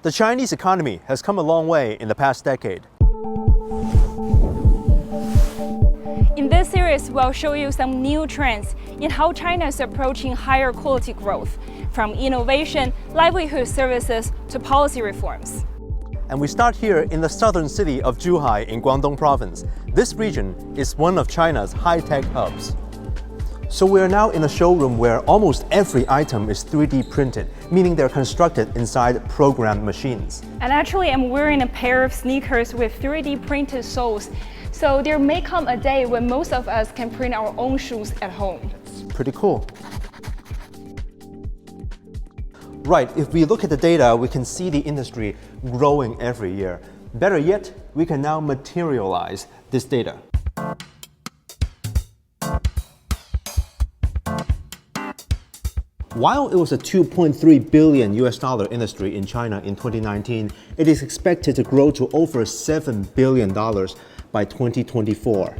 The Chinese economy has come a long way in the past decade. In this series, we'll show you some new trends in how China is approaching higher quality growth, from innovation, livelihood services, to policy reforms. And we start here in the southern city of Zhuhai in Guangdong province. This region is one of China's high-tech hubs. So we are now in a showroom where almost every item is 3D printed, meaning they're constructed inside programmed machines. And actually, I'm wearing a pair of sneakers with 3D printed soles. So there may come a day when most of us can print our own shoes at home. Pretty cool. Right, if we look at the data, we can see the industry growing every year. Better yet, we can now materialize this data. While it was a $2.3 billion industry in China in 2019, it is expected to grow to over $7 billion by 2024.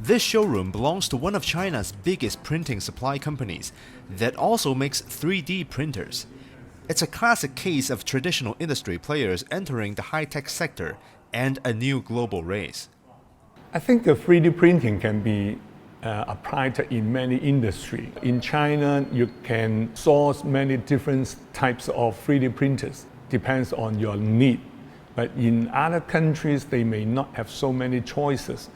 This showroom belongs to one of China's biggest printing supply companies that also makes 3D printers. It's a classic case of traditional industry players entering the high-tech sector and a new global race. I think 3D printing can be applied in many industries. In China, you can source many different types of 3D printers. Depends on your need. But in other countries, they may not have so many choices.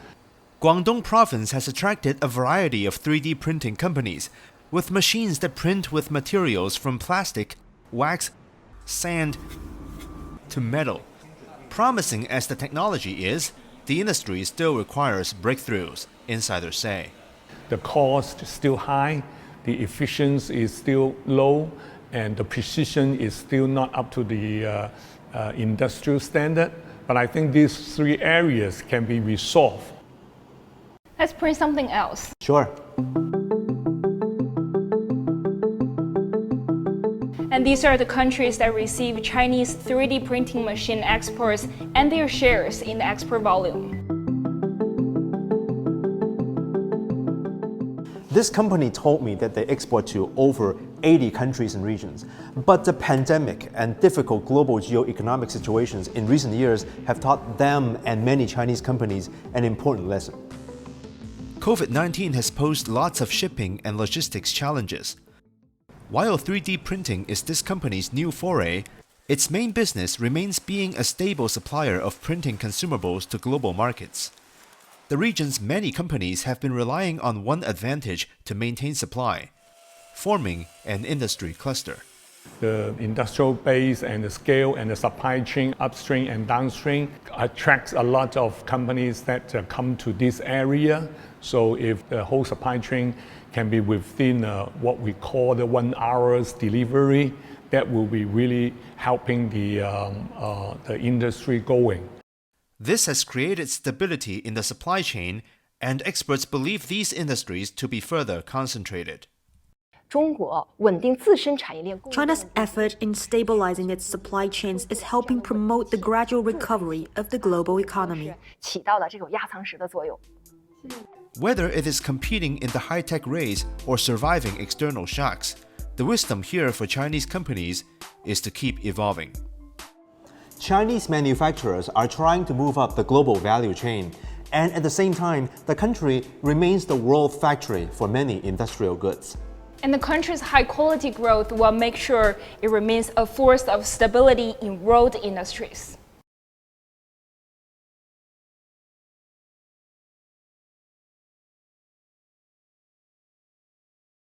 Guangdong province has attracted a variety of 3D printing companies with machines that print with materials from plastic, wax, sand to metal. Promising as the technology is, the industry still requires breakthroughs, insiders say. The cost is still high, the efficiency is still low, and the precision is still not up to the industrial standard. But I think these three areas can be resolved. Let's print something else. Sure. And these are the countries that receive Chinese 3D printing machine exports and their shares in the export volume. This company told me that they export to over 80 countries and regions. But the pandemic and difficult global geoeconomic situations in recent years have taught them and many Chinese companies an important lesson. COVID-19 has posed lots of shipping and logistics challenges. While 3D printing is this company's new foray, its main business remains being a stable supplier of printing consumables to global markets. The region's many companies have been relying on one advantage to maintain supply, forming an industry cluster. The industrial base and the scale and the supply chain upstream and downstream attracts a lot of companies that come to this area. So if the whole supply chain can be within what we call the 1 hour's delivery, that will be really helping the industry going. This has created stability in the supply chain, and experts believe these industries to be further concentrated. China's effort in stabilizing its supply chains is helping promote the gradual recovery of the global economy. Whether it is competing in the high-tech race or surviving external shocks, the wisdom here for Chinese companies is to keep evolving. Chinese manufacturers are trying to move up the global value chain, and at the same time, the country remains the world factory for many industrial goods. And the country's high-quality growth will make sure it remains a force of stability in world industries.